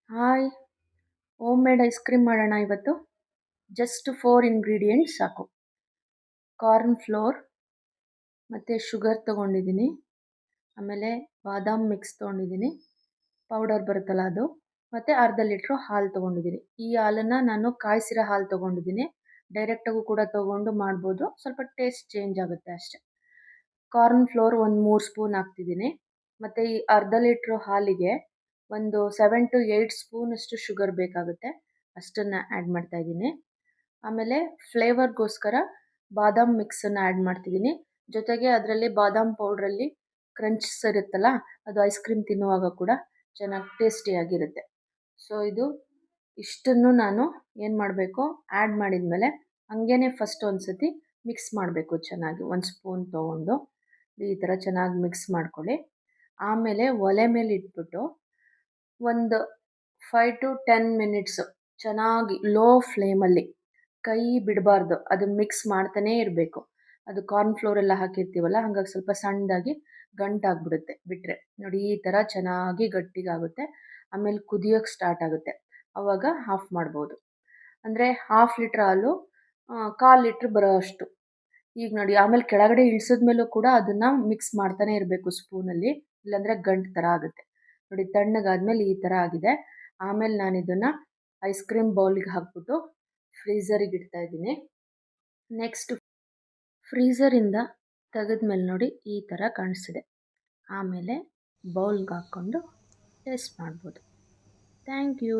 Hi, home made ice cream ಮಾಡೋಣ ಇವತ್ತು. Just 4 ingredients ಸಾಕು. ಕಾರ್ನ್ ಫ್ಲೋರ್ ಮತ್ತು ಶುಗರ್ ತೊಗೊಂಡಿದ್ದೀನಿ. ಆಮೇಲೆ ಬಾದಾಮ್ ಮಿಕ್ಸ್ ತೊಗೊಂಡಿದ್ದೀನಿ, ಪೌಡರ್ ಬರುತ್ತಲ್ಲ ಅದು. ಮತ್ತು ಅರ್ಧ ಲೀಟ್ರು ಹಾಲು ತೊಗೊಂಡಿದ್ದೀನಿ. ಈ ಹಾಲನ್ನು ನಾನು ಕಾಯಿಸಿರೋ ಹಾಲು ತೊಗೊಂಡಿದ್ದೀನಿ. ಡೈರೆಕ್ಟಾಗೂ ಕೂಡ ತೊಗೊಂಡು ಮಾಡ್ಬೋದು, ಸ್ವಲ್ಪ ಟೇಸ್ಟ್ ಚೇಂಜ್ ಆಗುತ್ತೆ ಅಷ್ಟೆ. ಕಾರ್ನ್ ಫ್ಲೋರ್ ಒಂದು 3 ಸ್ಪೂನ್ ಹಾಕ್ತಿದ್ದೀನಿ. ಮತ್ತು ಈ ಅರ್ಧ ಲೀಟ್ರು ಹಾಲಿಗೆ ಒಂದು 7 to 8 ಸ್ಪೂನಷ್ಟು ಶುಗರ್ ಬೇಕಾಗುತ್ತೆ, ಅಷ್ಟನ್ನು ಆ್ಯಡ್ ಮಾಡ್ತಾಯಿದ್ದೀನಿ. ಆಮೇಲೆ ಫ್ಲೇವರ್ಗೋಸ್ಕರ ಬಾದಾಮ್ ಮಿಕ್ಸನ್ನು ಆ್ಯಡ್ ಮಾಡ್ತಿದ್ದೀನಿ. ಜೊತೆಗೆ ಅದರಲ್ಲಿ ಬಾದಾಮ್ ಪೌಡ್ರಲ್ಲಿ ಕ್ರಂಚಸ್ ಇರುತ್ತಲ್ಲ, ಅದು ಐಸ್ ಕ್ರೀಮ್ ತಿನ್ನುವಾಗ ಕೂಡ ಚೆನ್ನಾಗಿ ಟೇಸ್ಟಿಯಾಗಿರುತ್ತೆ. ಸೊ ಇಷ್ಟನ್ನು ನಾನು ಏನು ಮಾಡಬೇಕು, ಆ್ಯಡ್ ಮಾಡಿದ್ಮೇಲೆ ಹಂಗೇ ಫಸ್ಟ್ ಒಂದು ಸತಿ ಮಿಕ್ಸ್ ಮಾಡಬೇಕು ಚೆನ್ನಾಗಿ. 1 ಸ್ಪೂನ್ ತೊಗೊಂಡು ಈ ಥರ ಚೆನ್ನಾಗಿ ಮಿಕ್ಸ್ ಮಾಡ್ಕೊಳ್ಳಿ. ಆಮೇಲೆ ಒಲೆ ಮೇಲೆ ಇಟ್ಬಿಟ್ಟು ಒಂದು 5 to 10 ಮಿನಿಟ್ಸು ಚೆನ್ನಾಗಿ ಲೋ ಫ್ಲೇಮಲ್ಲಿ, ಕೈ ಬಿಡಬಾರ್ದು, ಅದನ್ನು ಮಿಕ್ಸ್ ಮಾಡ್ತಾನೇ ಇರಬೇಕು. ಅದು ಕಾರ್ನ್ ಫ್ಲೋರ್ ಎಲ್ಲ ಹಾಕಿರ್ತೀವಲ್ಲ, ಹಾಗಾಗಿ ಸ್ವಲ್ಪ ಸಣ್ಣದಾಗಿ ಗಂಟಾಗ್ಬಿಡುತ್ತೆ ಬಿಟ್ಟರೆ. ನೋಡಿ, ಈ ಥರ ಚೆನ್ನಾಗಿ ಗಟ್ಟಿಗಾಗುತ್ತೆ. ಆಮೇಲೆ ಕುದಿಯೋಕ್ಕೆ ಸ್ಟಾರ್ಟ್ ಆಗುತ್ತೆ, ಆವಾಗ ಆಫ್ ಮಾಡ್ಬೋದು. ಅಂದರೆ 1/2 ಲೀಟ್ರ್ ಹಾಲು 1/4 ಲೀಟ್ರ್ ಬರೋ ಅಷ್ಟು. ಈಗ ನೋಡಿ, ಆಮೇಲೆ ಕೆಳಗಡೆ ಇಳಿಸಿದ್ಮೇಲೂ ಕೂಡ ಅದನ್ನು ಮಿಕ್ಸ್ ಮಾಡ್ತಾನೆ ಇರಬೇಕು ಸ್ಪೂನಲ್ಲಿ, ಇಲ್ಲಾಂದರೆ ಗಂಟು ಥರ ಆಗುತ್ತೆ. ನೋಡಿ, ತಣ್ಣಗಾದ್ಮೇಲೆ ಈ ಥರ ಆಗಿದೆ. ಆಮೇಲೆ ನಾನು ಇದನ್ನು ಐಸ್ ಕ್ರೀಮ್ ಬೌಲಿಗೆ ಹಾಕ್ಬಿಟ್ಟು ಫ್ರೀಝರಿಗೆ ಇಡ್ತಾ ಇದ್ದೀನಿ. ನೆಕ್ಸ್ಟ್ ಫ್ರೀಝರಿಂದ ತೆಗೆದ್ಮೇಲೆ ನೋಡಿ ಈ ಥರ ಕಾಣಿಸ್ತಿದೆ. ಆಮೇಲೆ ಬೌಲ್ಗೆ ಹಾಕ್ಕೊಂಡು ಟೇಸ್ಟ್ ಮಾಡ್ಬೋದು. Thank you.